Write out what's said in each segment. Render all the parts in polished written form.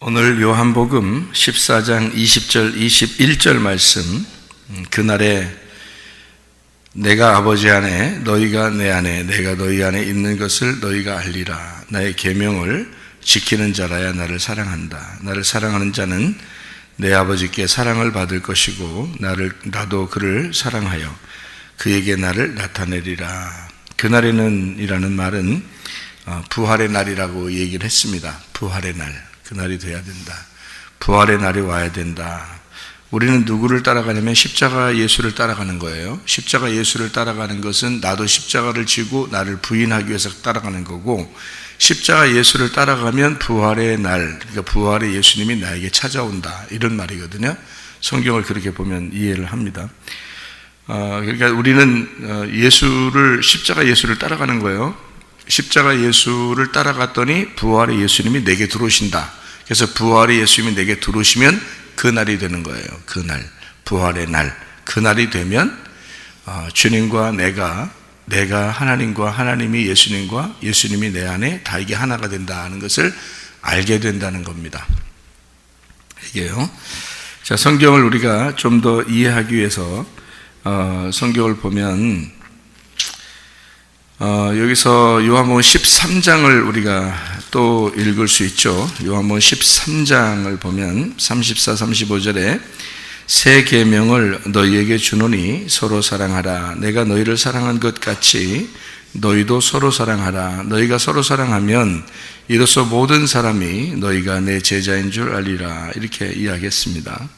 오늘 요한복음 14장 20절 21절 말씀, 그날에 내가 아버지 안에 너희가 내 안에 내가 너희 안에 있는 것을 너희가 알리라. 나의 계명을 지키는 자라야 나를 사랑한다. 나를 사랑하는 자는 내 아버지께 사랑을 받을 것이고 나도 그를 사랑하여 그에게 나를 나타내리라. 그날에는 이라는 말은 부활의 날이라고 얘기를 했습니다. 부활의 날, 그날이 돼야 된다. 부활의 날이 와야 된다. 우리는 누구를 따라가냐면 십자가 예수를 따라가는 거예요. 십자가 예수를 따라가는 것은 나도 십자가를 지고 나를 부인하기 위해서 따라가는 거고, 십자가 예수를 따라가면 부활의 날, 그러니까 부활의 예수님이 나에게 찾아온다, 이런 말이거든요. 성경을 그렇게 보면 이해를 합니다. 그러니까 우리는 십자가 예수를 따라가는 거예요. 십자가 예수를 따라갔더니 부활의 예수님이 내게 들어오신다. 그래서 부활의 예수님이 내게 들어오시면 그 날이 되는 거예요. 그날, 부활의 날, 그 날이 되면 주님과 내가 하나님과 하나님이 예수님과 예수님이 내 안에 다 이게 하나가 된다는 것을 알게 된다는 겁니다. 이게요. 자, 성경을 우리가 좀 더 이해하기 위해서 성경을 보면 여기서 요한복음 13장을 우리가 또 읽을 수 있죠. 요한복음 13장을 보면 34, 35절에 새 계명을 너희에게 주노니 서로 사랑하라. 내가 너희를 사랑한 것 같이 너희도 서로 사랑하라. 너희가 서로 사랑하면 이로써 모든 사람이 너희가 내 제자인 줄 알리라. 이렇게 이야기했습니다.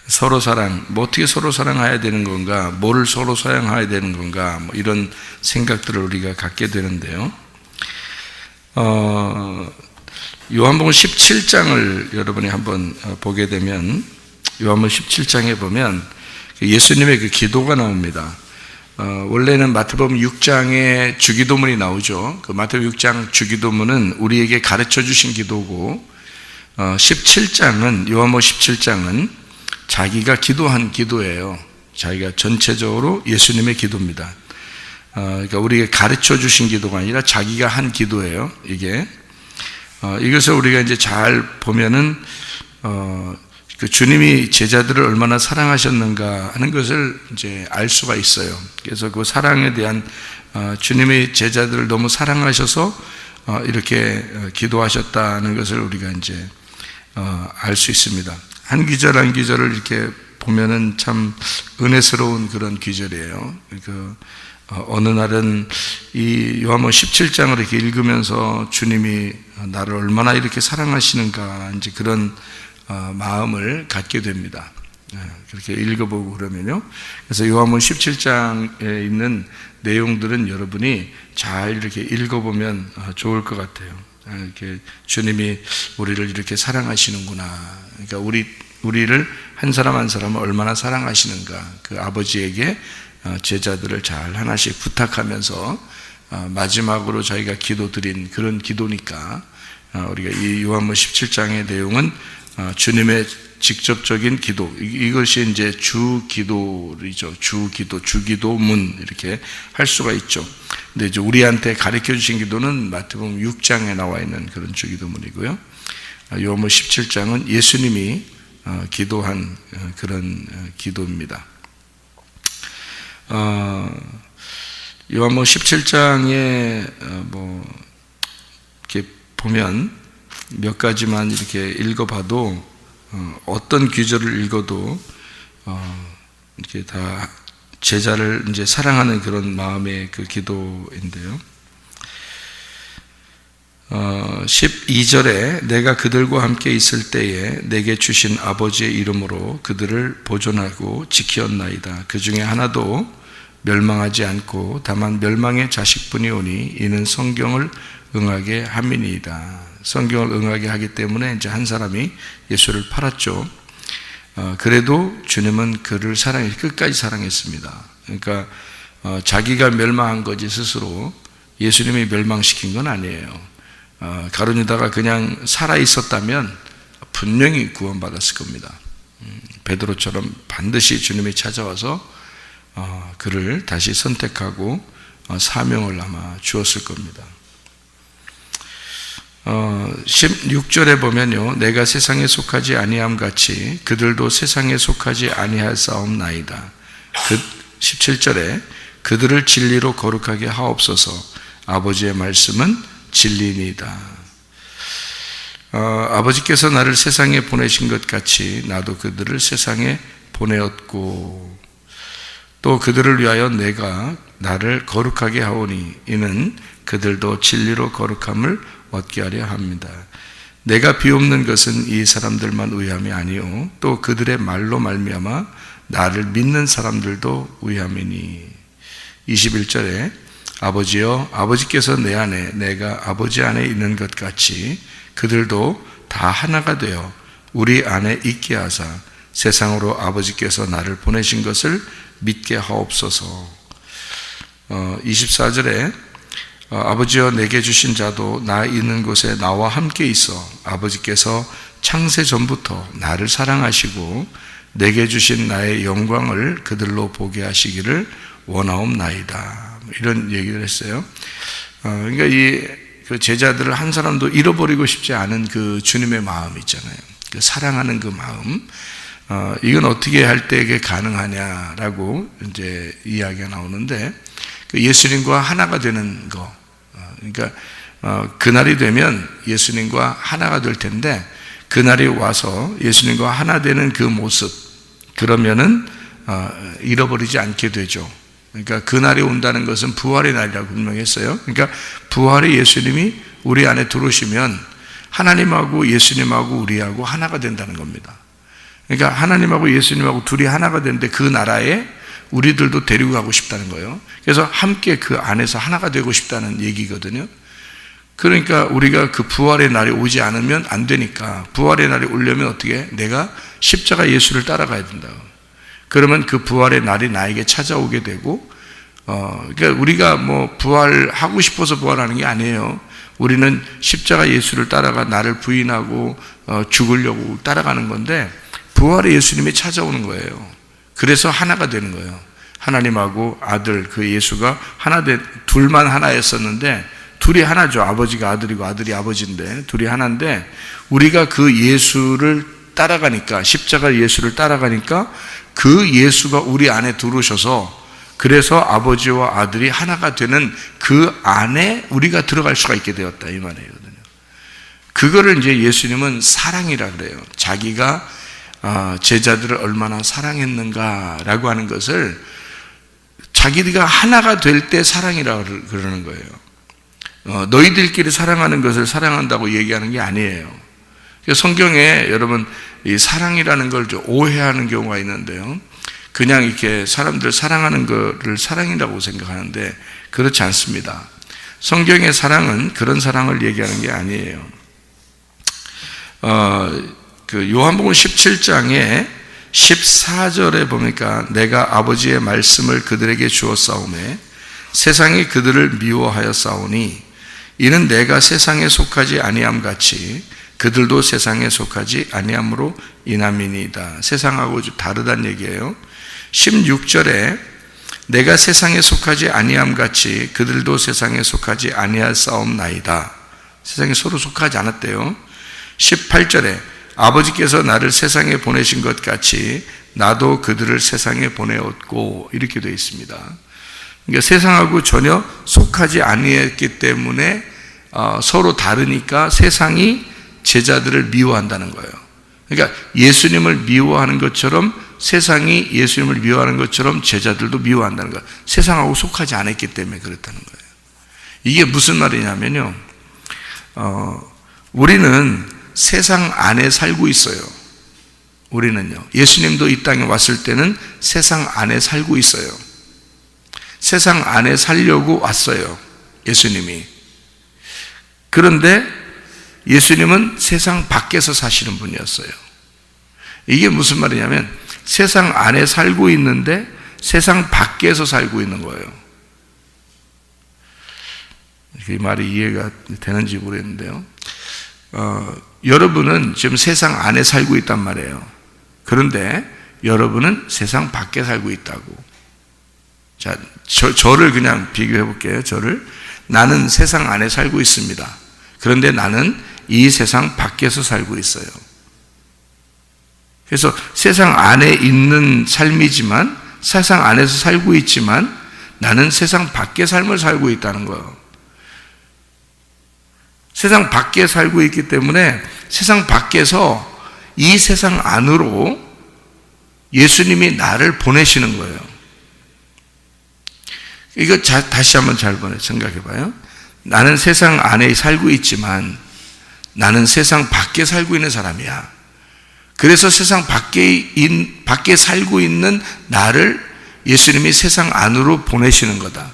서로 사랑, 어떻게 서로 사랑해야 되는 건가, 뭐를 서로 사랑해야 되는 건가, 이런 생각들을 우리가 갖게 되는데요. 요한복음 17장을 여러분이 한번 보게 되면, 요한복음 17장에 보면 예수님의 그 기도가 나옵니다. 원래는 마태복음 6장에 주기도문이 나오죠. 그 마태복음 6장 주기도문은 우리에게 가르쳐 주신 기도고, 17장은, 요한복음 17장은 자기가 기도한 기도예요. 자기가 전체적으로 예수님의 기도입니다. 그러니까 우리에게 가르쳐 주신 기도가 아니라 자기가 한 기도예요. 이것을 우리가 이제 잘 보면은 그 주님이 제자들을 얼마나 사랑하셨는가 하는 것을 이제 알 수가 있어요. 그래서 그 사랑에 대한 주님의 제자들을 너무 사랑하셔서 이렇게 기도하셨다는 것을 우리가 이제 알 수 있습니다. 한 귀절 한 귀절을 이렇게 보면은 참 은혜스러운 그런 귀절이에요. 어느 날은 이 요한복음 17장을 이렇게 읽으면서 주님이 나를 얼마나 이렇게 사랑하시는가, 이제 그런 마음을 갖게 됩니다. 그렇게 읽어보고 그러면요. 그래서 요한복음 17장에 있는 내용들은 여러분이 잘 이렇게 읽어보면 좋을 것 같아요. 이렇게 주님이 우리를 이렇게 사랑하시는구나. 그러니까 우리를 한 사람 한 사람을 얼마나 사랑하시는가. 그 아버지에게 제자들을 잘 하나씩 부탁하면서 마지막으로 자기가 기도드린 그런 기도니까, 우리가 이 요한복음 17장의 내용은 주님의 직접적인 기도, 이것이 이제 주기도이죠. 주기도문, 이렇게 할 수가 있죠. 근데 이제 우리한테 가르쳐 주신 기도는 마태복음 6장에 나와 있는 그런 주기도문이고요. 요한복음 17장은 예수님이 기도한 그런 기도입니다. 요한복음 17장에 이렇게 보면 몇 가지만 이렇게 읽어봐도 어떤 귀절을 읽어도 이렇게 다 제자를 이제 사랑하는 그런 마음의 그 기도인데요. 12절에 내가 그들과 함께 있을 때에 내게 주신 아버지의 이름으로 그들을 보존하고 지키었나이다. 그 중에 하나도 멸망하지 않고 다만 멸망의 자식뿐이 오니 이는 성경을 응하게 함이니이다. 성경을 응하게 하기 때문에 이제 한 사람이 예수를 팔았죠. 그래도 주님은 그를 끝까지 사랑했습니다. 그러니까 자기가 멸망한 거지 스스로 예수님이 멸망시킨 건 아니에요. 가룟 유다가 그냥 살아 있었다면 분명히 구원받았을 겁니다. 베드로처럼 반드시 주님이 찾아와서 그를 다시 선택하고 사명을 아마 주었을 겁니다. 16절에 보면요, 내가 세상에 속하지 아니함 같이 그들도 세상에 속하지 아니하사옵나이다. 17절에 그들을 진리로 거룩하게 하옵소서. 아버지의 말씀은 진리니이다. 아버지께서 나를 세상에 보내신 것 같이 나도 그들을 세상에 보내었고, 또 그들을 위하여 내가 나를 거룩하게 하오니 이는 그들도 진리로 거룩함을 얻게 하려 합니다. 내가 비옵는 것은 이 사람들만 위함이 아니요 또 그들의 말로 말미암아 나를 믿는 사람들도 위함이니. 21절에 아버지여, 아버지께서 내 안에 내가 아버지 안에 있는 것 같이 그들도 다 하나가 되어 우리 안에 있게 하사 세상으로 아버지께서 나를 보내신 것을 믿게 하옵소서. 24절에 아버지여, 내게 주신 자도 나 있는 곳에 나와 함께 있어 아버지께서 창세 전부터 나를 사랑하시고 내게 주신 나의 영광을 그들로 보게 하시기를 원하옵나이다. 이런 얘기를 했어요. 그러니까 그 제자들을 한 사람도 잃어버리고 싶지 않은 그 주님의 마음 있잖아요. 그 사랑하는 그 마음. 이건 어떻게 할 때 이게 가능하냐라고 이제 이야기가 나오는데, 그 예수님과 하나가 되는 거. 그러니까 그날이 되면 예수님과 하나가 될 텐데, 그날이 와서 예수님과 하나 되는 그 모습, 그러면은 잃어버리지 않게 되죠. 그러니까 그날이 온다는 것은 부활의 날이라고 분명히 했어요. 그러니까 부활의 예수님이 우리 안에 들어오시면 하나님하고 예수님하고 우리하고 하나가 된다는 겁니다. 그러니까 하나님하고 예수님하고 둘이 하나가 되는데 그 나라에 우리들도 데리고 가고 싶다는 거예요. 그래서 함께 그 안에서 하나가 되고 싶다는 얘기거든요. 그러니까 우리가 그 부활의 날이 오지 않으면 안 되니까, 부활의 날이 오려면 어떻게? 내가 십자가 예수를 따라가야 된다. 그러면 그 부활의 날이 나에게 찾아오게 되고, 그러니까 우리가 뭐 부활하고 싶어서 부활하는 게 아니에요. 우리는 십자가 예수를 따라가 나를 부인하고 죽으려고 따라가는 건데, 부활의 예수님이 찾아오는 거예요. 그래서 하나가 되는 거예요. 하나님하고 아들, 그 예수가 둘만 하나였었는데, 둘이 하나죠. 아버지가 아들이고 아들이 아버지인데 둘이 하나인데, 우리가 그 예수를 따라가니까, 십자가 예수를 따라가니까 그 예수가 우리 안에 들어오셔서, 그래서 아버지와 아들이 하나가 되는 그 안에 우리가 들어갈 수가 있게 되었다, 이 말이거든요. 그거를 이제 예수님은 사랑이라 그래요. 자기가 제자들을 얼마나 사랑했는가라고 하는 것을 자기가 하나가 될 때 사랑이라고 그러는 거예요. 너희들끼리 사랑하는 것을 사랑한다고 얘기하는 게 아니에요. 성경에 여러분 이 사랑이라는 걸 좀 오해하는 경우가 있는데요. 그냥 이렇게 사람들 사랑하는 것을 사랑이라고 생각하는데 그렇지 않습니다. 성경의 사랑은 그런 사랑을 얘기하는 게 아니에요. 그 요한복음 17장에 14절에 보니까 내가 아버지의 말씀을 그들에게 주었사오매 세상이 그들을 미워하여 싸우니 이는 내가 세상에 속하지 아니함 같이 그들도 세상에 속하지 아니함으로 인함이니이다. 세상하고 좀 다르다는 얘기예요. 16절에 내가 세상에 속하지 아니함 같이 그들도 세상에 속하지 아니하사옵나이다. 세상에 서로 속하지 않았대요. 18절에 아버지께서 나를 세상에 보내신 것 같이 나도 그들을 세상에 보내었고, 이렇게 되어 있습니다. 그러니까 세상하고 전혀 속하지 아니했기 때문에 서로 다르니까 세상이 제자들을 미워한다는 거예요. 그러니까 예수님을 미워하는 것처럼 세상이 예수님을 미워하는 것처럼 제자들도 미워한다는 거예요. 세상하고 속하지 않았기 때문에 그렇다는 거예요. 이게 무슨 말이냐면요, 우리는 세상 안에 살고 있어요. 우리는요, 예수님도 이 땅에 왔을 때는 세상 안에 살고 있어요. 세상 안에 살려고 왔어요, 예수님이. 그런데 예수님은 세상 밖에서 사시는 분이었어요. 이게 무슨 말이냐면 세상 안에 살고 있는데 세상 밖에서 살고 있는 거예요. 이 말이 이해가 되는지 모르겠는데요. 여러분은 지금 세상 안에 살고 있단 말이에요. 그런데 여러분은 세상 밖에 살고 있다고. 저를 그냥 비교해 볼게요. 나는 세상 안에 살고 있습니다. 그런데 나는 이 세상 밖에서 살고 있어요. 그래서 세상 안에 있는 삶이지만, 세상 안에서 살고 있지만 나는 세상 밖의 삶을 살고 있다는 거예요. 세상 밖에 살고 있기 때문에 세상 밖에서 이 세상 안으로 예수님이 나를 보내시는 거예요. 이거 다시 한번 잘 생각해 봐요. 나는 세상 안에 살고 있지만 나는 세상 밖에 살고 있는 사람이야. 그래서 세상 밖에 살고 있는 나를 예수님이 세상 안으로 보내시는 거다.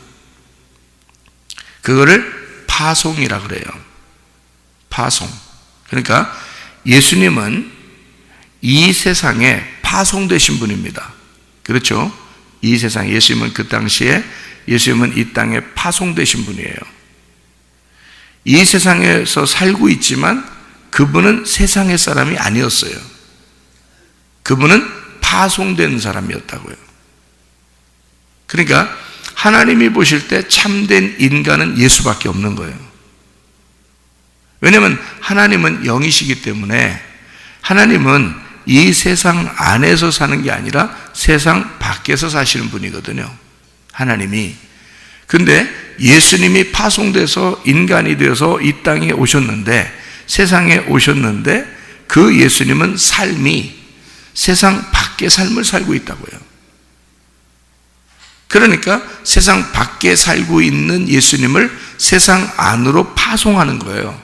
그거를 파송이라 그래요. 파송. 그러니까 예수님은 이 세상에 파송되신 분입니다. 그렇죠? 이 세상, 예수님은 그 당시에 예수님은 이 땅에 파송되신 분이에요. 이 세상에서 살고 있지만 그분은 세상의 사람이 아니었어요. 그분은 파송된 사람이었다고요. 그러니까 하나님이 보실 때 참된 인간은 예수밖에 없는 거예요. 왜냐하면 하나님은 영이시기 때문에 하나님은 이 세상 안에서 사는 게 아니라 세상 밖에서 사시는 분이거든요. 하나님이. 근데 예수님이 파송돼서 인간이 되어서 이 땅에 오셨는데, 세상에 오셨는데 그 예수님은 삶이 세상 밖의 삶을 살고 있다고요. 그러니까 세상 밖에 살고 있는 예수님을 세상 안으로 파송하는 거예요.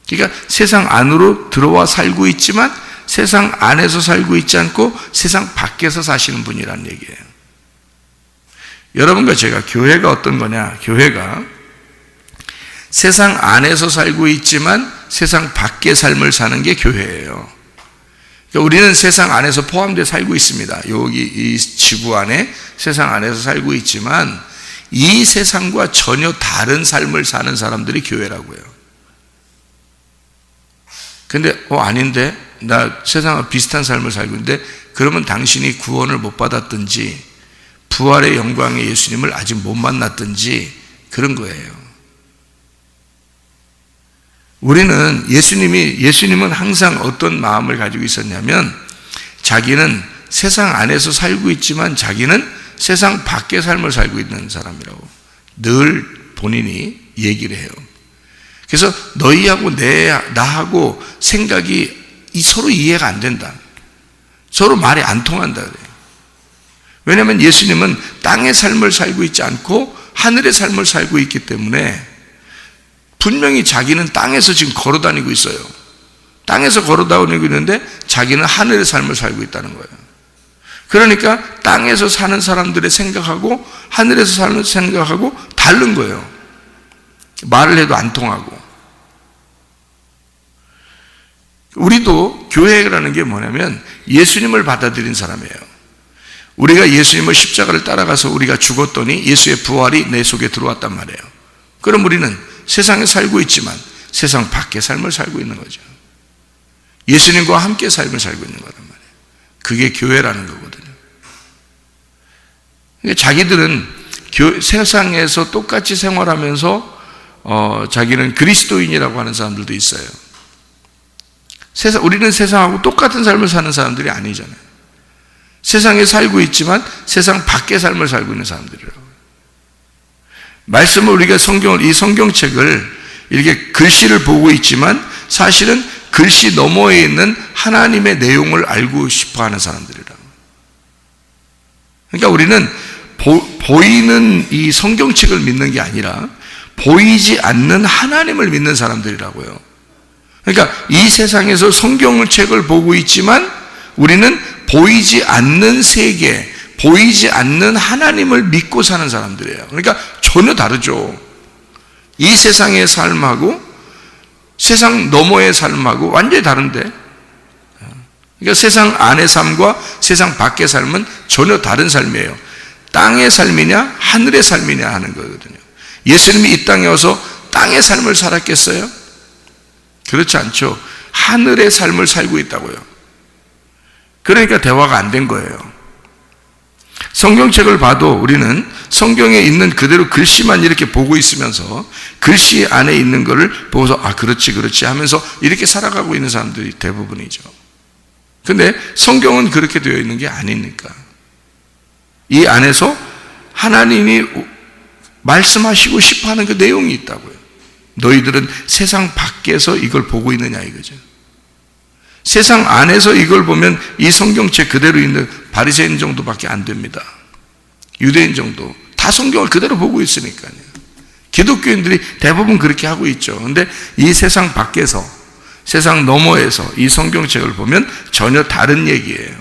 그러니까 세상 안으로 들어와 살고 있지만 세상 안에서 살고 있지 않고 세상 밖에서 사시는 분이라는 얘기예요. 여러분과 제가, 교회가 어떤 거냐? 교회가 세상 안에서 살고 있지만 세상 밖의 삶을 사는 게 교회예요. 그러니까 우리는 세상 안에서 포함되어 살고 있습니다. 여기 이 지구 안에 세상 안에서 살고 있지만 이 세상과 전혀 다른 삶을 사는 사람들이 교회라고요. 근데 아닌데 나 세상과 비슷한 삶을 살고 있는데, 그러면 당신이 구원을 못 받았든지 부활의 영광의 예수님을 아직 못 만났든지 그런 거예요. 우리는 예수님은 항상 어떤 마음을 가지고 있었냐면, 자기는 세상 안에서 살고 있지만 자기는 세상 밖의 삶을 살고 있는 사람이라고 늘 본인이 얘기를 해요. 그래서 너희하고 나하고 생각이 서로 이해가 안 된다. 서로 말이 안 통한다 그래요. 왜냐하면 예수님은 땅의 삶을 살고 있지 않고 하늘의 삶을 살고 있기 때문에 분명히 자기는 땅에서 지금 걸어 다니고 있어요. 땅에서 걸어 다니고 있는데 자기는 하늘의 삶을 살고 있다는 거예요. 그러니까 땅에서 사는 사람들의 생각하고 하늘에서 사는 생각하고 다른 거예요. 말을 해도 안 통하고. 우리도 교회라는 게 뭐냐면 예수님을 받아들인 사람이에요. 우리가 예수님을 십자가를 따라가서 우리가 죽었더니 예수의 부활이 내 속에 들어왔단 말이에요. 그럼 우리는 세상에 살고 있지만 세상 밖의 삶을 살고 있는 거죠. 예수님과 함께 삶을 살고 있는 거란 말이에요. 그게 교회라는 거거든요. 그러니까 자기들은 세상에서 똑같이 생활하면서 자기는 그리스도인이라고 하는 사람들도 있어요. 우리는 세상하고 똑같은 삶을 사는 사람들이 아니잖아요. 세상에 살고 있지만 세상 밖의 삶을 살고 있는 사람들이라고. 말씀을 우리가 이 성경책을 이렇게 글씨를 보고 있지만 사실은 글씨 너머에 있는 하나님의 내용을 알고 싶어 하는 사람들이라고. 그러니까 우리는 보이는 이 성경책을 믿는 게 아니라 보이지 않는 하나님을 믿는 사람들이라고요. 그러니까 이 세상에서 성경책을 보고 있지만 우리는 보이지 않는 세계, 보이지 않는 하나님을 믿고 사는 사람들이에요. 그러니까 전혀 다르죠. 이 세상의 삶하고 세상 너머의 삶하고 완전히 다른데, 그러니까 세상 안의 삶과 세상 밖의 삶은 전혀 다른 삶이에요. 땅의 삶이냐 하늘의 삶이냐 하는 거거든요. 예수님이 이 땅에 와서 땅의 삶을 살았겠어요? 그렇지 않죠. 하늘의 삶을 살고 있다고요. 그러니까 대화가 안 된 거예요. 성경책을 봐도 우리는 성경에 있는 그대로 글씨만 이렇게 보고 있으면서 글씨 안에 있는 거를 보고서 그렇지 하면서 이렇게 살아가고 있는 사람들이 대부분이죠. 근데 성경은 그렇게 되어 있는 게 아니니까 이 안에서 하나님이 말씀하시고 싶어하는 그 내용이 있다고요. 너희들은 세상 밖에서 이걸 보고 있느냐 이거죠. 세상 안에서 이걸 보면 이 성경책 그대로 있는 바리새인 정도밖에 안 됩니다. 유대인 정도 다 성경을 그대로 보고 있으니까요. 기독교인들이 대부분 그렇게 하고 있죠. 그런데 이 세상 밖에서, 세상 너머에서 이 성경책을 보면 전혀 다른 얘기예요.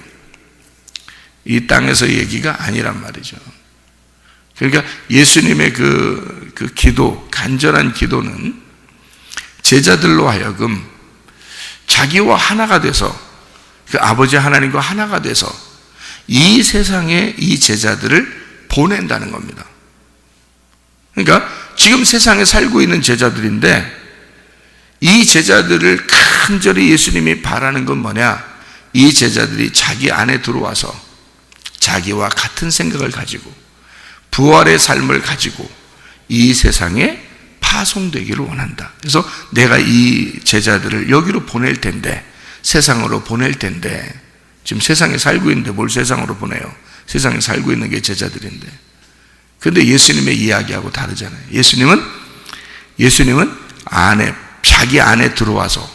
이 땅에서 얘기가 아니란 말이죠. 그러니까 예수님의 그 기도, 간절한 기도는 제자들로 하여금 자기와 하나가 돼서, 그 아버지 하나님과 하나가 돼서 이 세상에 이 제자들을 보낸다는 겁니다. 그러니까 지금 세상에 살고 있는 제자들인데 이 제자들을 간절히 예수님이 바라는 건 뭐냐? 이 제자들이 자기 안에 들어와서 자기와 같은 생각을 가지고 부활의 삶을 가지고 이 세상에 파송되기를 원한다. 그래서 내가 이 제자들을 여기로 보낼 텐데, 세상으로 보낼 텐데, 지금 세상에 살고 있는데 뭘 세상으로 보내요? 세상에 살고 있는 게 제자들인데. 그런데 예수님의 이야기하고 다르잖아요. 예수님은 자기 안에 들어와서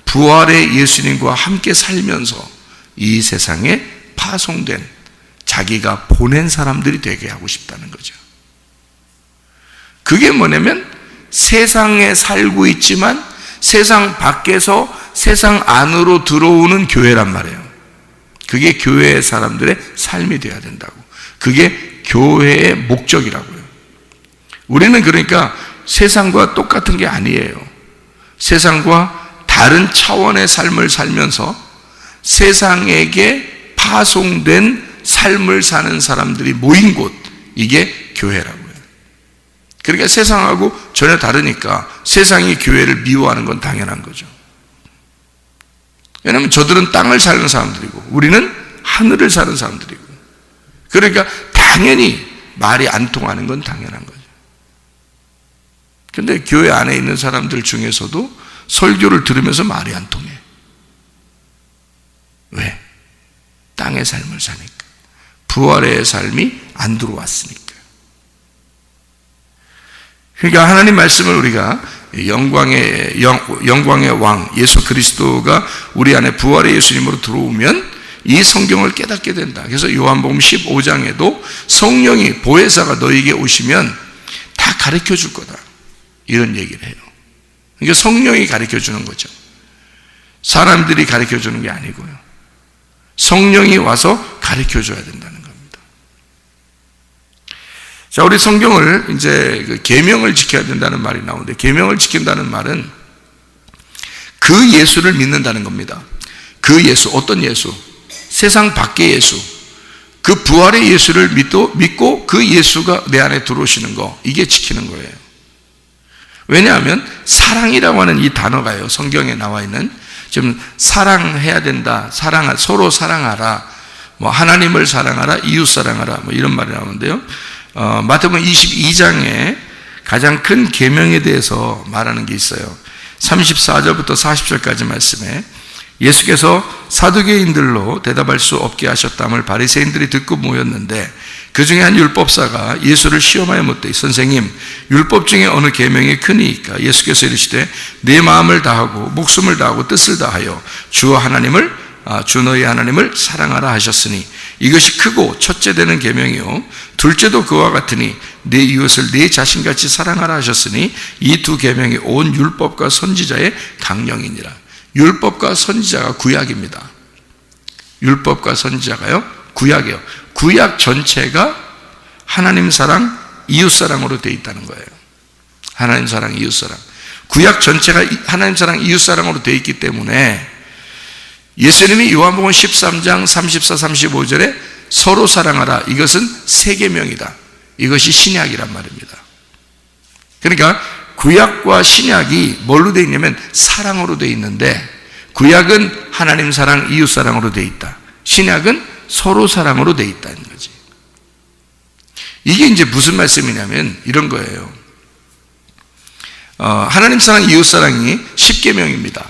부활의 예수님과 함께 살면서 이 세상에 파송된 자기가 보낸 사람들이 되게 하고 싶다는 거죠. 그게 뭐냐면 세상에 살고 있지만 세상 밖에서 세상 안으로 들어오는 교회란 말이에요. 그게 교회의 사람들의 삶이 되어야 된다고. 그게 교회의 목적이라고요. 우리는 그러니까 세상과 똑같은 게 아니에요. 세상과 다른 차원의 삶을 살면서 세상에게 파송된 삶을 사는 사람들이 모인 곳, 이게 교회라고요. 그러니까 세상하고 전혀 다르니까 세상이 교회를 미워하는 건 당연한 거죠. 왜냐하면 저들은 땅을 사는 사람들이고 우리는 하늘을 사는 사람들이고, 그러니까 당연히 말이 안 통하는 건 당연한 거죠. 그런데 교회 안에 있는 사람들 중에서도 설교를 들으면서 말이 안 통해. 왜? 땅의 삶을 사니까. 부활의 삶이 안 들어왔으니까. 그러니까 하나님 말씀을 우리가 영광의 왕 예수 그리스도가 우리 안에 부활의 예수님으로 들어오면 이 성경을 깨닫게 된다. 그래서 요한복음 15장에도 성령이 보혜사가 너에게 오시면 다 가르쳐 줄 거다, 이런 얘기를 해요. 그러니까 성령이 가르쳐 주는 거죠. 사람들이 가르쳐 주는 게 아니고요. 성령이 와서 가르쳐 줘야 된다는 겁니다. 자, 우리 성경을 이제 계명을 지켜야 된다는 말이 나오는데, 계명을 지킨다는 말은 그 예수를 믿는다는 겁니다. 그 예수, 어떤 예수? 세상 밖의 예수, 그 부활의 예수를 믿고 그 예수가 내 안에 들어오시는 거, 이게 지키는 거예요. 왜냐하면 사랑이라고 하는 이 단어가요, 성경에 나와 있는, 지금 사랑해야 된다, 서로 사랑하라, 뭐 하나님을 사랑하라, 이웃 사랑하라, 뭐 이런 말이 나오는데요. 마태복음 22장에 가장 큰 계명에 대해서 말하는 게 있어요. 34절부터 40절까지 말씀에 예수께서 사두개인들로 대답할 수 없게 하셨다함을 바리새인들이 듣고 모였는데, 그 중에 한 율법사가 예수를 시험하여 묻되, 선생님, 율법 중에 어느 계명이 크니이까? 예수께서 이르시되, 내 마음을 다하고 목숨을 다하고 뜻을 다하여 주 너희 하나님을 사랑하라 하셨으니 이것이 크고 첫째 되는 계명이요 둘째도 그와 같으니 내 이웃을 내 자신같이 사랑하라 하셨으니 이 두 계명이 온 율법과 선지자의 강령이니라. 율법과 선지자가 구약입니다. 율법과 선지자가요 구약이에요. 구약 전체가 하나님 사랑, 이웃 사랑으로 되어 있다는 거예요. 하나님 사랑, 이웃 사랑. 구약 전체가 하나님 사랑, 이웃 사랑으로 되어 있기 때문에 예수님이 요한복음 13장 34, 35절에 서로 사랑하라, 이것은 새 계명이다, 이것이 신약이란 말입니다. 그러니까 구약과 신약이 뭘로 되어 있냐면 사랑으로 되어 있는데, 구약은 하나님 사랑, 이웃 사랑으로 되어 있다. 신약은 서로 사랑으로 되어 있다는 거지. 이게 이제 무슨 말씀이냐면 이런 거예요. 하나님 사랑, 이웃 사랑이 10계명입니다.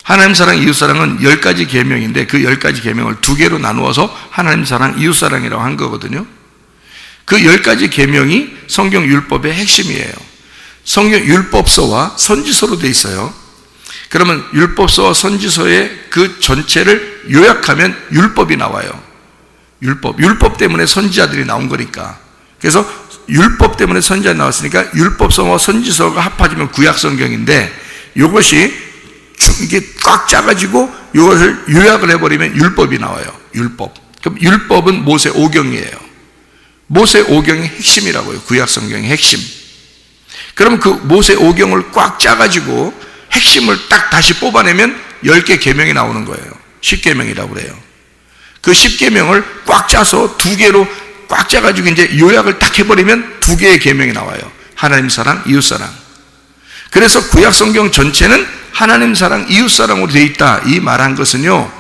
하나님 사랑, 이웃 사랑은 10가지 계명인데 그 10가지 계명을 2개로 나누어서 하나님 사랑, 이웃 사랑이라고 한 거거든요. 그 10가지 계명이 성경 율법의 핵심이에요. 성경 율법서와 선지서로 돼 있어요. 그러면 율법서와 선지서의 그 전체를 요약하면 율법이 나와요. 율법 때문에 선지자들이 나온 거니까. 그래서 율법 때문에 선지자가 나왔으니까 율법서와 선지서가 합하지면 구약성경인데, 이것이 이게 꽉 짜가지고 이것을 요약을 해버리면 율법이 나와요. 그럼 율법은 모세 오경이에요. 모세 오경의 핵심이라고요. 구약성경의 핵심. 그러면 그 모세 오경을 꽉 짜가지고 핵심을 딱 다시 뽑아내면 10개 계명이 나오는 거예요. 10계명이라고 그래요. 그 10계명을 꽉 짜서 2개로 꽉 짜가지고 이제 요약을 딱 해버리면 2개의 계명이 나와요. 하나님 사랑, 이웃 사랑. 그래서 구약성경 전체는 하나님 사랑, 이웃 사랑으로 되어 있다. 이 말한 것은요,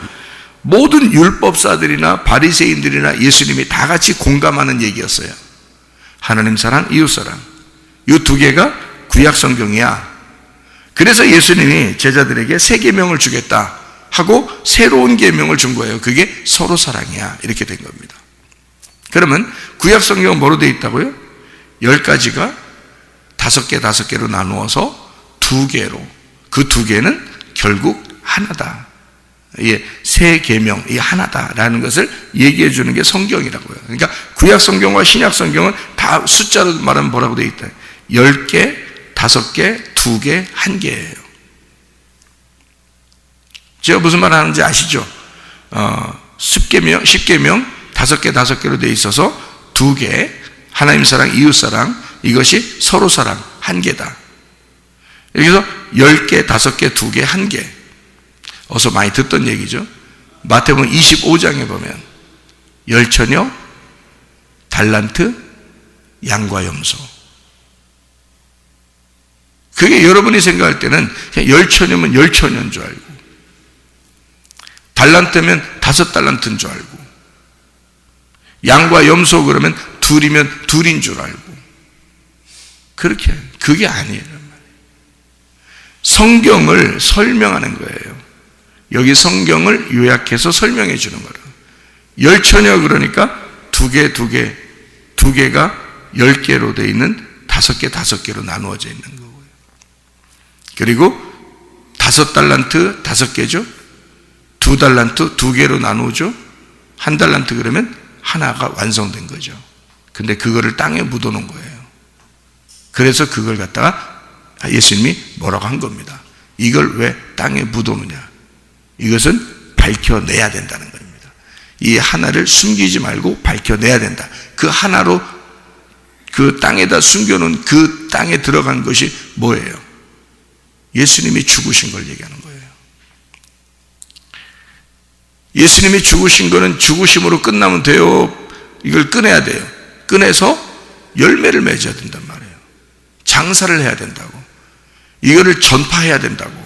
모든 율법사들이나 바리새인들이나 예수님이 다 같이 공감하는 얘기였어요. 하나님 사랑, 이웃 사랑. 이 2개가 구약성경이야. 그래서 예수님이 제자들에게 새 계명을 주겠다 하고 새로운 계명을 준 거예요. 그게 서로 사랑이야. 이렇게 된 겁니다. 그러면 구약성경은 뭐로 되어 있다고요? 10가지가 5개로 나누어서 2개로, 그 2개는 결국 하나다. 새 계명, 이 하나다라는 것을 얘기해 주는 게 성경이라고요. 그러니까 구약성경과 신약성경은 다 숫자로 말하면 뭐라고 되어 있다? 10개, 5개, 2개, 1개예요. 제가 무슨 말 하는지 아시죠? 10계명, 5개로 되어 있어서 2개, 하나님 사랑, 이웃 사랑, 이것이 서로 사랑, 1개다. 여기서 10개, 5개, 2개, 1개. 어서 많이 듣던 얘기죠. 마태복음 25장에 보면 열처녀, 달란트, 양과 염소. 그게 여러분이 생각할 때는 그냥 열처녀면 열처녀인 줄 알고, 달란트면 5달란트인 줄 알고, 양과 염소 그러면 둘이면 둘인 줄 알고, 그게 아니에요. 성경을 설명하는 거예요. 여기 성경을 요약해서 설명해 주는 거예요. 열처녀 그러니까 2개가 10개로 되어 있는 5개로 나누어져 있는 거고요. 그리고 5달란트 5개죠. 2달란트 2개로 나누죠. 1달란트 그러면 하나가 완성된 거죠. 근데 그거를 땅에 묻어놓은 거예요. 그래서 그걸 갖다가 예수님이 뭐라고 한 겁니다. 이걸 왜 땅에 묻어놓냐? 이것은 밝혀내야 된다는 겁니다. 이 하나를 숨기지 말고 밝혀내야 된다. 그 하나로 그 땅에다 숨겨놓은 그 땅에 들어간 것이 뭐예요? 예수님이 죽으신 걸 얘기하는 거예요. 예수님이 죽으신 거는 죽으심으로 끝나면 돼요? 이걸 꺼내야 돼요. 꺼내서 열매를 맺어야 된단 말이에요. 장사를 해야 된다고. 이거를 전파해야 된다고.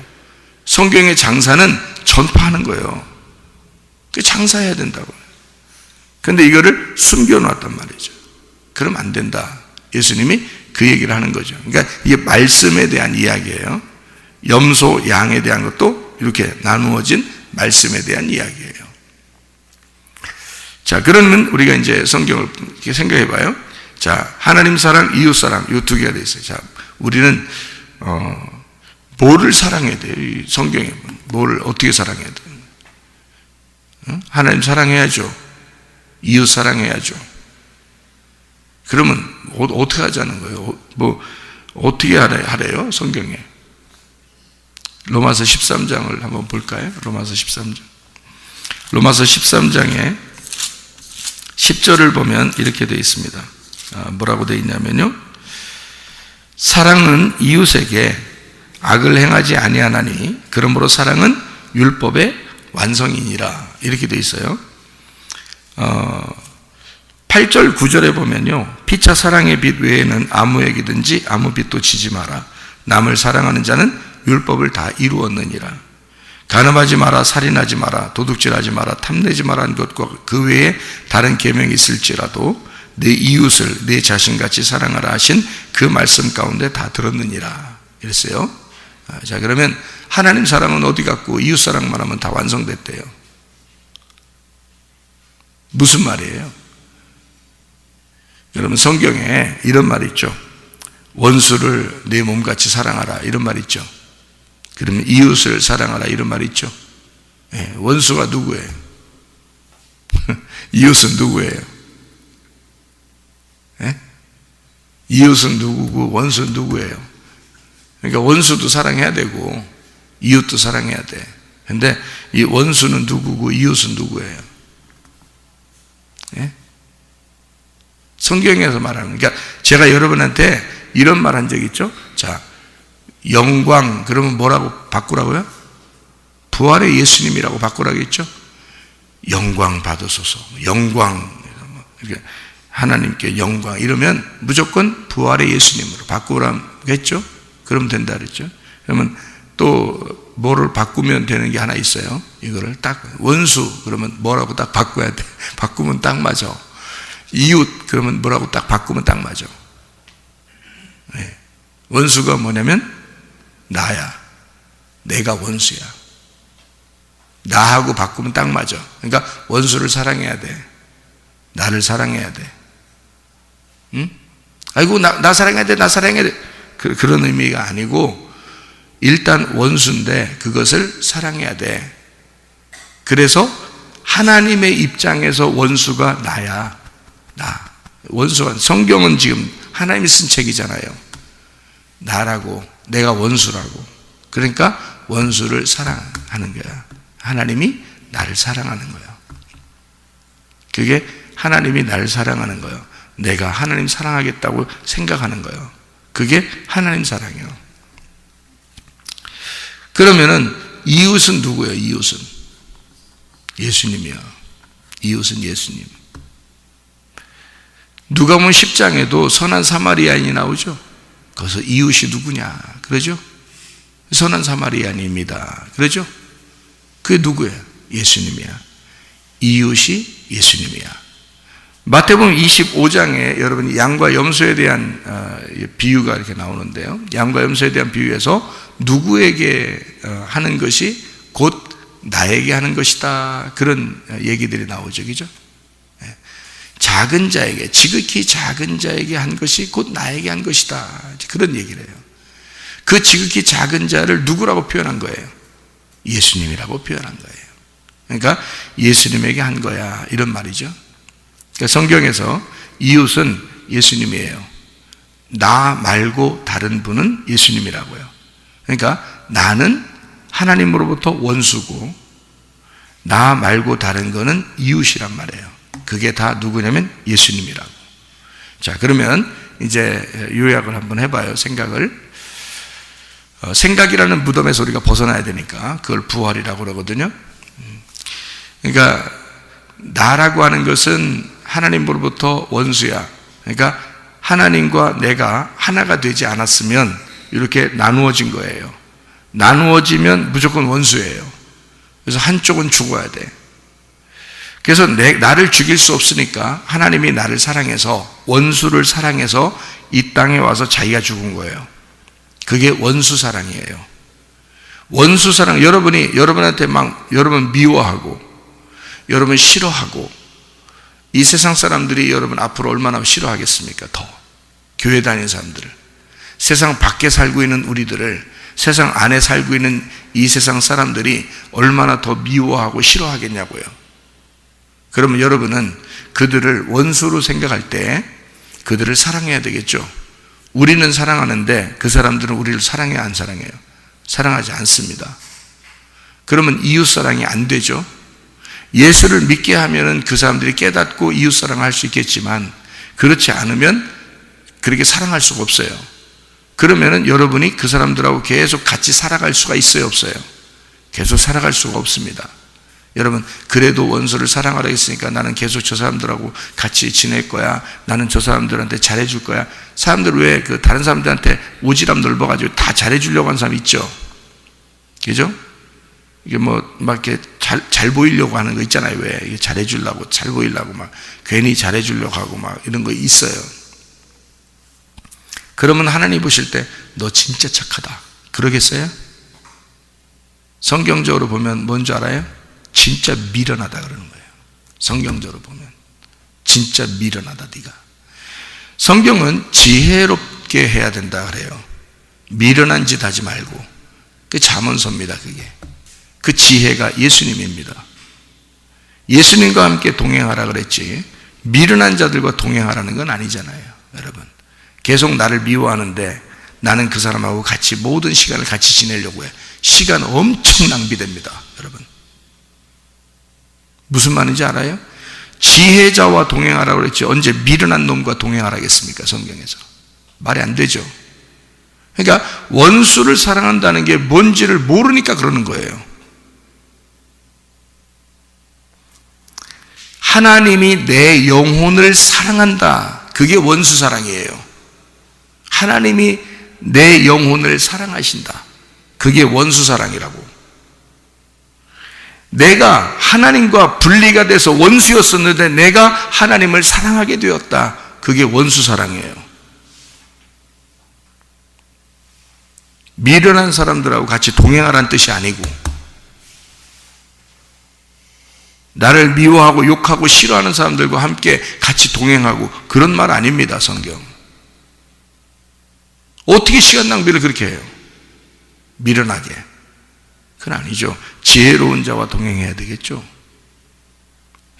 성경의 장사는 전파하는 거예요. 그 장사해야 된다고. 그런데 이거를 숨겨놨단 말이죠. 그러면 안 된다. 예수님이 그 얘기를 하는 거죠. 그러니까 이게 말씀에 대한 이야기예요. 염소, 양에 대한 것도 이렇게 나누어진 말씀에 대한 이야기예요. 자, 그러면 우리가 이제 성경을 이렇게 생각해 봐요. 자, 하나님 사랑, 이웃 사랑, 이 2개가 되어 있어요. 자, 우리는 뭐를 사랑해야 돼요? 이 성경에 뭐를 어떻게 사랑해야 돼요? 하나님 사랑해야죠. 이웃 사랑해야죠. 그러면 어떻게 하자는 거예요? 뭐 어떻게 하래요? 성경에 로마서 13장을 한번 볼까요? 로마서 13장. 로마서 13장에 10절을 보면 이렇게 되어 있습니다. 뭐라고 되어 있냐면요, 사랑은 이웃에게 악을 행하지 아니하나니 그러므로 사랑은 율법의 완성이니라. 이렇게 되어 있어요. 8절 9절에 보면요, 피차 사랑의 빛 외에는 아무에게든지 아무 빛도 지지 마라. 남을 사랑하는 자는 율법을 다 이루었느니라. 간음하지 마라, 살인하지 마라, 도둑질하지 마라, 탐내지 마라는 것과 그 외에 다른 계명이 있을지라도 내 이웃을 내 자신같이 사랑하라 하신 그 말씀 가운데 다 들었느니라 이랬어요. 자, 그러면 하나님 사랑은 어디 갔고 이웃 사랑만 하면 다 완성됐대요. 무슨 말이에요? 여러분, 성경에 이런 말이 있죠. 원수를 내 몸같이 사랑하라 이런 말이 있죠. 그러면 이웃을 사랑하라 이런 말이 있죠. 예, 원수가 누구예요? 이웃은 누구예요? 예? 이웃은 누구고 원수는 누구예요? 그러니까 원수도 사랑해야 되고 이웃도 사랑해야 돼. 근데 이 원수는 누구고 이웃은 누구예요? 예? 성경에서 말하는, 그러니까 제가 여러분한테 이런 말 한 적 있죠? 자, 영광, 그러면 뭐라고 바꾸라고요? 부활의 예수님이라고 바꾸라고 했죠? 영광 받으소서, 영광, 이렇게 하나님께 영광, 이러면 무조건 부활의 예수님으로 바꾸라고 했죠? 그러면 된다 그랬죠? 그러면 또 뭐를 바꾸면 되는 게 하나 있어요. 이거를 딱, 원수, 그러면 뭐라고 딱 바꿔야 돼. 바꾸면 딱 맞아. 이웃, 그러면 뭐라고 딱 바꾸면 딱 맞아. 네. 원수가 뭐냐면 나야. 내가 원수야. 나하고 바꾸면 딱 맞아. 그러니까 원수를 사랑해야 돼. 나를 사랑해야 돼. 응? 아이고, 나 사랑해야 돼. 나 사랑해야 돼. 그런 의미가 아니고, 일단 원수인데 그것을 사랑해야 돼. 그래서 하나님의 입장에서 원수가 나야. 나. 원수가, 성경은 지금 하나님이 쓴 책이잖아요. 나라고, 내가 원수라고. 그러니까 원수를 사랑하는 거야. 하나님이 나를 사랑하는 거야. 그게 하나님이 나를 사랑하는 거예요. 내가 하나님 사랑하겠다고 생각하는 거예요. 그게 하나님 사랑이에요. 그러면은 이웃은 누구예요? 이웃은 예수님이요. 이웃은 예수님. 누가복음 10장에도 선한 사마리아인이 나오죠. 거기서 이웃이 누구냐 그러죠? 선한 사마리아인입니다. 그러죠? 그게 누구예요? 예수님이야. 이웃이 예수님이야. 마태복음 25장에 여러분 양과 염소에 대한 비유가 이렇게 나오는데요. 양과 염소에 대한 비유에서 누구에게 하는 것이 곧 나에게 하는 것이다. 그런 얘기들이 나오죠. 그죠? 작은 자에게, 지극히 작은 자에게 한 것이 곧 나에게 한 것이다. 그런 얘기를 해요. 그 지극히 작은 자를 누구라고 표현한 거예요? 예수님이라고 표현한 거예요. 그러니까 예수님에게 한 거야. 이런 말이죠. 그러니까 성경에서 이웃은 예수님이에요. 나 말고 다른 분은 예수님이라고요. 그러니까 나는 하나님으로부터 원수고 나 말고 다른 거는 이웃이란 말이에요. 그게 다 누구냐면 예수님이라고. 자, 그러면 이제 요약을 한번 해봐요. 생각을. 생각이라는 무덤에서 우리가 벗어나야 되니까 그걸 부활이라고 그러거든요. 그러니까 나라고 하는 것은 하나님으로부터 원수야. 그러니까 하나님과 내가 하나가 되지 않았으면 이렇게 나누어진 거예요. 나누어지면 무조건 원수예요. 그래서 한쪽은 죽어야 돼. 그래서 나를 죽일 수 없으니까 하나님이 나를 사랑해서, 원수를 사랑해서 이 땅에 와서 자기가 죽은 거예요. 그게 원수 사랑이에요. 원수 사랑, 여러분한테 여러분 미워하고 여러분 싫어하고 이 세상 사람들이 여러분 앞으로 얼마나 싫어하겠습니까? 더 교회 다니는 사람들을, 세상 밖에 살고 있는 우리들을, 세상 안에 살고 있는 이 세상 사람들이 얼마나 더 미워하고 싫어하겠냐고요. 그러면 여러분은 그들을 원수로 생각할 때 그들을 사랑해야 되겠죠. 우리는 사랑하는데 그 사람들은 우리를 사랑해요, 안 사랑해요? 사랑하지 않습니다. 그러면 이웃사랑이 안 되죠. 예수를 믿게 하면은 그 사람들이 깨닫고 이웃사랑을 할 수 있겠지만 그렇지 않으면 그렇게 사랑할 수가 없어요. 그러면은 여러분이 그 사람들하고 계속 같이 살아갈 수가 있어요, 없어요? 계속 살아갈 수가 없습니다. 여러분, 그래도 원수를 사랑하라 했으니까 나는 계속 저 사람들하고 같이 지낼 거야. 나는 저 사람들한테 잘해줄 거야. 사람들 왜 다른 사람들한테 오지랖 넓어가지고 다 잘해주려고 하는 사람 있죠? 그죠? 이게 막 이렇게 잘 보이려고 하는 거 있잖아요. 왜? 잘해주려고, 잘 보이려고 막, 괜히 잘해주려고 하고 막, 이런 거 있어요. 그러면 하나님 보실 때, 너 진짜 착하다. 그러겠어요? 성경적으로 보면 뭔지 알아요? 진짜 미련하다 그러는 거예요. 성경적으로 보면. 진짜 미련하다, 네가. 성경은 지혜롭게 해야 된다 그래요. 미련한 짓 하지 말고. 그게 잠언서입니다, 그게. 그 지혜가 예수님입니다. 예수님과 함께 동행하라 그랬지, 미련한 자들과 동행하라는 건 아니잖아요, 여러분. 계속 나를 미워하는데 나는 그 사람하고 같이 모든 시간을 같이 지내려고 해. 시간 엄청 낭비됩니다, 여러분. 무슨 말인지 알아요? 지혜자와 동행하라고 그랬지, 언제 미련한 놈과 동행하라겠습니까, 성경에서. 말이 안 되죠. 그러니까 원수를 사랑한다는 게 뭔지를 모르니까 그러는 거예요. 하나님이 내 영혼을 사랑한다. 그게 원수 사랑이에요. 하나님이 내 영혼을 사랑하신다. 그게 원수 사랑이라고. 내가 하나님과 분리가 돼서 원수였었는데 내가 하나님을 사랑하게 되었다. 그게 원수 사랑이에요. 미련한 사람들하고 같이 동행하라는 뜻이 아니고, 나를 미워하고 욕하고 싫어하는 사람들과 함께 같이 동행하고, 그런 말 아닙니다, 성경. 어떻게 시간 낭비를 그렇게 해요? 미련하게. 그건 아니죠. 지혜로운 자와 동행해야 되겠죠.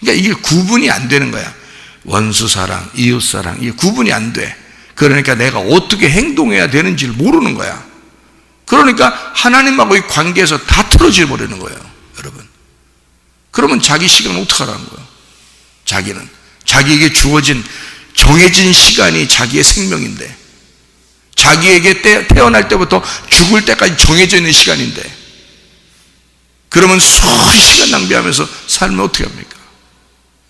그러니까 이게 구분이 안 되는 거야. 원수 사랑, 이웃 사랑, 이게 구분이 안 돼. 그러니까 내가 어떻게 행동해야 되는지를 모르는 거야. 그러니까 하나님하고의 관계에서 다 틀어져 버리는 거예요, 여러분. 그러면 자기 시간은 어떻게 하라는 거예요? 자기는 자기에게 주어진 정해진 시간이 자기의 생명인데, 자기에게 태어날 때부터 죽을 때까지 정해져 있는 시간인데, 그러면 수많은 시간 낭비하면서 살면 어떻게 합니까?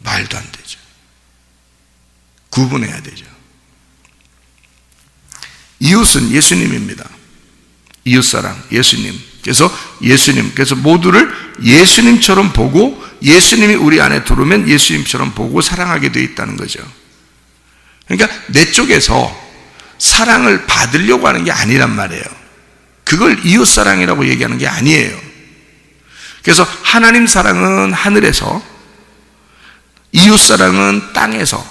말도 안 되죠. 구분해야 되죠. 이웃은 예수님입니다. 이웃사랑, 예수님. 그래서 모두를 예수님처럼 보고, 예수님이 우리 안에 들어오면 예수님처럼 보고 사랑하게 되어 있다는 거죠. 그러니까 내 쪽에서 사랑을 받으려고 하는 게 아니란 말이에요. 그걸 이웃사랑이라고 얘기하는 게 아니에요. 그래서 하나님 사랑은 하늘에서, 이웃사랑은 땅에서.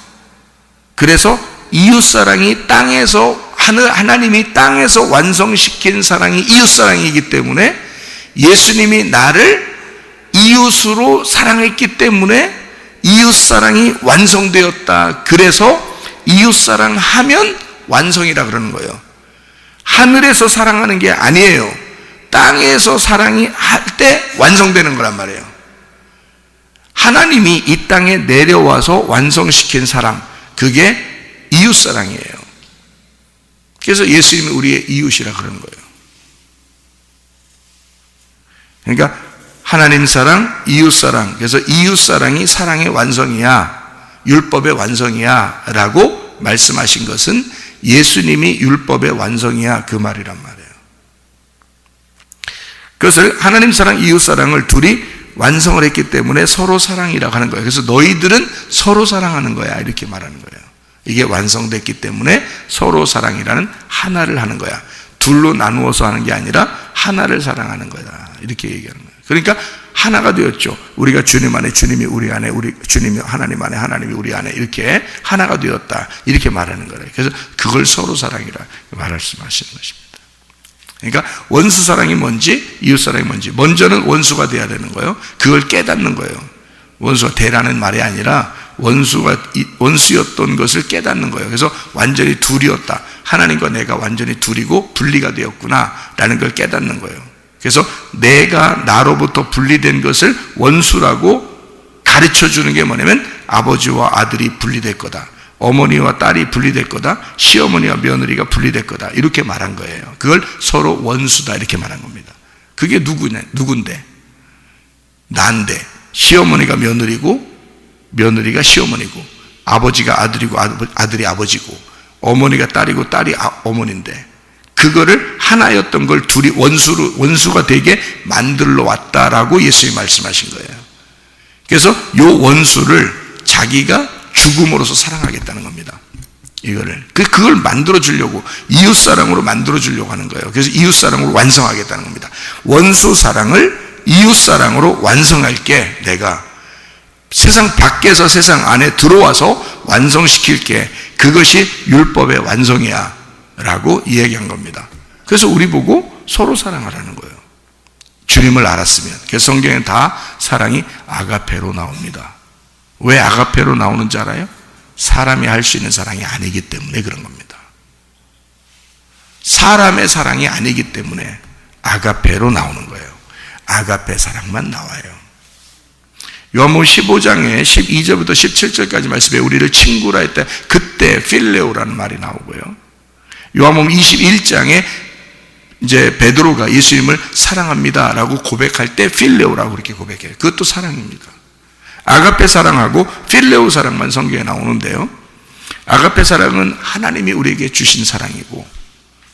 그래서 이웃사랑이 땅에서, 하나님이 땅에서 완성시킨 사랑이 이웃사랑이기 때문에, 예수님이 나를 이웃으로 사랑했기 때문에 이웃사랑이 완성되었다. 그래서 이웃사랑하면 완성이라 그러는 거예요. 하늘에서 사랑하는 게 아니에요. 땅에서 사랑이 할 때 완성되는 거란 말이에요. 하나님이 이 땅에 내려와서 완성시킨 사랑, 그게 이웃사랑이에요. 그래서 예수님이 우리의 이웃이라 그러는 거예요. 그러니까 하나님 사랑, 이웃사랑. 그래서 이웃사랑이 사랑의 완성이야, 율법의 완성이야 라고 말씀하신 것은 예수님이 율법의 완성이야, 그 말이란 말이에요. 그것을 하나님 사랑, 이웃 사랑을 둘이 완성을 했기 때문에 서로 사랑이라고 하는 거예요. 그래서 너희들은 서로 사랑하는 거야, 이렇게 말하는 거예요. 이게 완성됐기 때문에 서로 사랑이라는 하나를 하는 거야. 둘로 나누어서 하는 게 아니라 하나를 사랑하는 거다, 이렇게 얘기하는 거예요. 그러니까 하나가 되었죠. 우리가 주님 안에, 주님이 우리 안에, 주님이 하나님 안에, 하나님이 우리 안에, 이렇게 하나가 되었다, 이렇게 말하는 거예요. 그래서 그걸 서로 사랑이라 말씀하시는 것입니다. 그러니까 원수 사랑이 뭔지, 이웃 사랑이 뭔지, 먼저는 원수가 돼야 되는 거예요. 그걸 깨닫는 거예요. 원수가 되라는 말이 아니라 원수였던 것을 깨닫는 거예요. 그래서 완전히 둘이었다, 하나님과 내가 완전히 둘이고 분리가 되었구나 라는 걸 깨닫는 거예요. 그래서 내가 나로부터 분리된 것을 원수라고 가르쳐 주는 게 뭐냐면, 아버지와 아들이 분리될 거다, 어머니와 딸이 분리될 거다, 시어머니와 며느리가 분리될 거다, 이렇게 말한 거예요. 그걸 서로 원수다, 이렇게 말한 겁니다. 그게 누군데? 난데. 시어머니가 며느리고, 며느리가 시어머니고, 아버지가 아들이고, 아들이 아버지고, 어머니가 딸이고, 딸이 어머니인데, 그거를 하나였던 걸 둘이 원수가 되게 만들러 왔다라고 예수님이 말씀하신 거예요. 그래서 요 원수를 자기가 죽음으로써 사랑하겠다는 겁니다. 그걸 만들어 주려고, 이웃 사랑으로 만들어 주려고 하는 거예요. 그래서 이웃 사랑으로 완성하겠다는 겁니다. 원수 사랑을 이웃 사랑으로 완성할게. 내가 세상 밖에서 세상 안에 들어와서 완성시킬게. 그것이 율법의 완성이야 라고 이야기한 겁니다. 그래서 우리 보고 서로 사랑하라는 거예요. 주님을 알았으면. 그래서 성경에 다 사랑이 아가페로 나옵니다. 왜 아가페로 나오는지 알아요? 사람이 할 수 있는 사랑이 아니기 때문에 그런 겁니다. 사람의 사랑이 아니기 때문에 아가페로 나오는 거예요. 아가페 사랑만 나와요. 요한복음 15장에 12절부터 17절까지 말씀에 우리를 친구라 했다. 그때 필레오라는 말이 나오고요. 요한복음 21장에 이제 베드로가 예수님을 사랑합니다라고 고백할 때 필레오라고 그렇게 고백해요. 그것도 사랑입니다. 아가페 사랑하고 필레오 사랑만 성경에 나오는데요. 아가페 사랑은 하나님이 우리에게 주신 사랑이고,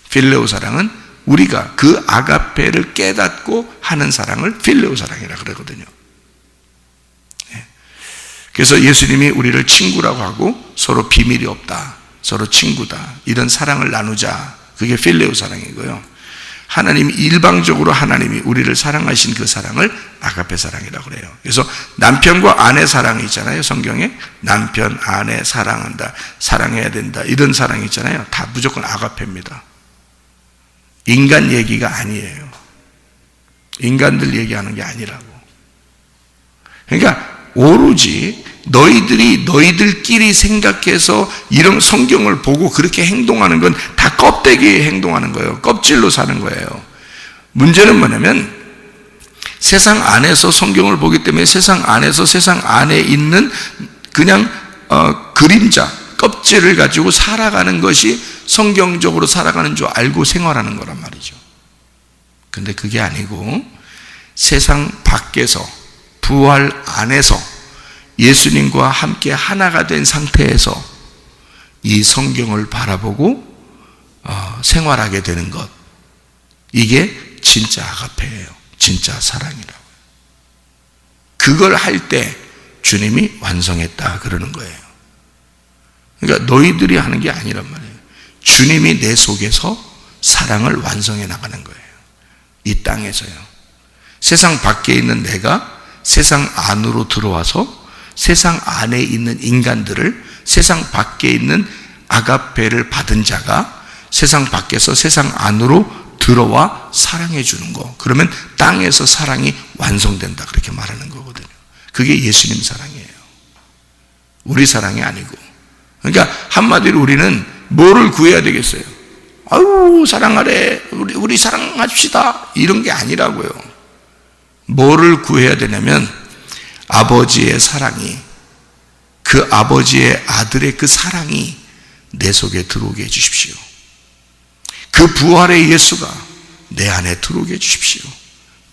필레오 사랑은 우리가 그 아가페를 깨닫고 하는 사랑을 필레오 사랑이라고 그러거든요. 그래서 예수님이 우리를 친구라고 하고 서로 비밀이 없다, 서로 친구다, 이런 사랑을 나누자. 그게 필레오 사랑이고요. 하나님이 일방적으로 하나님이 우리를 사랑하신 그 사랑을 아가페 사랑이라고 그래요. 그래서 남편과 아내 사랑이 있잖아요. 성경에 남편, 아내 사랑한다, 사랑해야 된다, 이런 사랑이 있잖아요. 다 무조건 아가페입니다. 인간 얘기가 아니에요. 인간들 얘기하는 게 아니라고. 그러니까 오로지 너희들끼리 생각해서 이런 성경을 보고 그렇게 행동하는 건 다 껍데기에 행동하는 거예요. 껍질로 사는 거예요. 문제는 뭐냐면 세상 안에서 성경을 보기 때문에 세상 안에서 세상 안에 있는 그냥 그림자, 껍질을 가지고 살아가는 것이 성경적으로 살아가는 줄 알고 생활하는 거란 말이죠. 근데 그게 아니고 세상 밖에서 부활 안에서 예수님과 함께 하나가 된 상태에서 이 성경을 바라보고 생활하게 되는 것, 이게 진짜 아가페예요. 진짜 사랑이라고. 그걸 할 때 주님이 완성했다 그러는 거예요. 그러니까 너희들이 하는 게 아니란 말이에요. 주님이 내 속에서 사랑을 완성해 나가는 거예요. 이 땅에서요. 세상 밖에 있는 내가 세상 안으로 들어와서 세상 안에 있는 인간들을 세상 밖에 있는 아가페를 받은 자가 세상 밖에서 세상 안으로 들어와 사랑해 주는 거. 그러면 땅에서 사랑이 완성된다 그렇게 말하는 거거든요. 그게 예수님 사랑이에요. 우리 사랑이 아니고. 그러니까 한마디로 우리는 뭐를 구해야 되겠어요? 아유 사랑하래, 우리 사랑합시다, 이런 게 아니라고요. 뭐를 구해야 되냐면 아버지의 사랑이, 그 아버지의 아들의 그 사랑이 내 속에 들어오게 해주십시오. 그 부활의 예수가 내 안에 들어오게 해주십시오.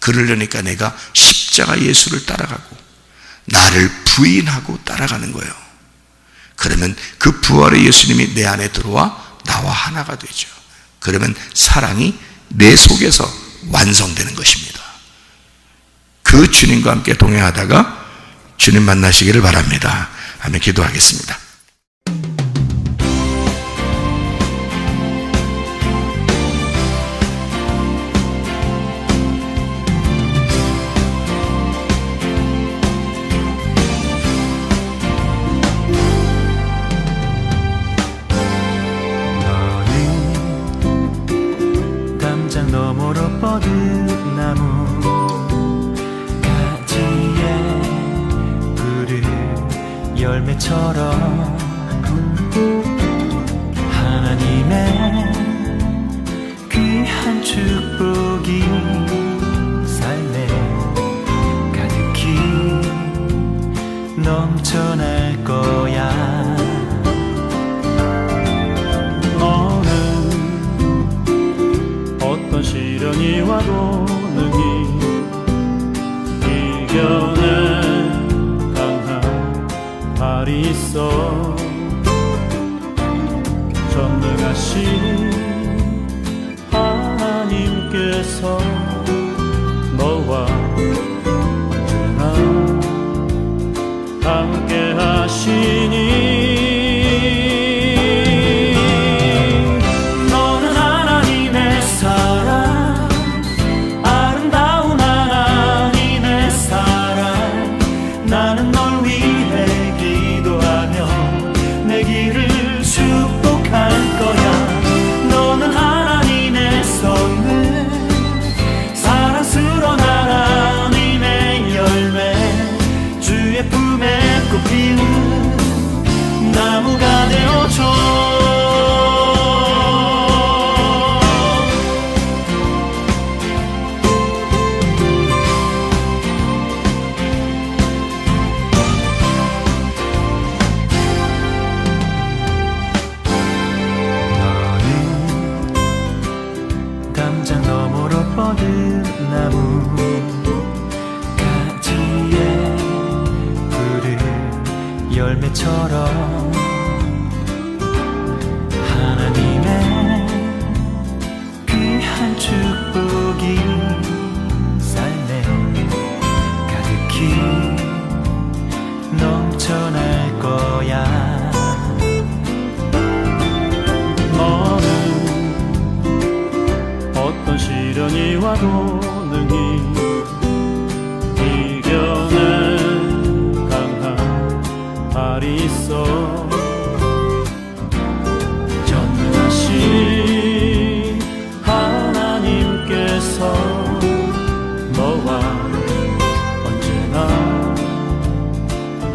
그러려니까 내가 십자가 예수를 따라가고 나를 부인하고 따라가는 거예요. 그러면 그 부활의 예수님이 내 안에 들어와 나와 하나가 되죠. 그러면 사랑이 내 속에서 완성되는 것입니다. 그 주님과 함께 동행하다가 주님 만나시기를 바랍니다. 아멘. 기도하겠습니다. 너는 담장 너머로 뻗은 나무 열매처럼 하나님의 귀한 축복이 삶에 가득히 넘쳐날 거야. 너는 어떤 시련이 와도 능히 이겨낼 발이 있어. 전능하신 열매처럼 하나님의 귀한 축복이 삶에 가득히 넘쳐날 거야. 너는 어떤 시련이 와도 능히 이겨낼 강한 발이 있어. 전능하신 하나님께서 너와 언제나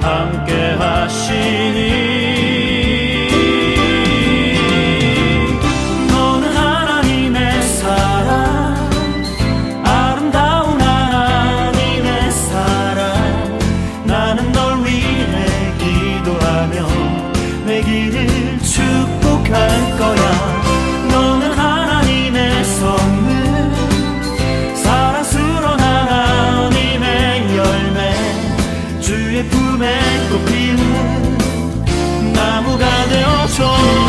함께 하시니 내 길을 축복할 거야. 너는 하나님의 선물, 사랑스러운 하나님의 열매, 주의 품에 꽃 피는 나무가 되어줘.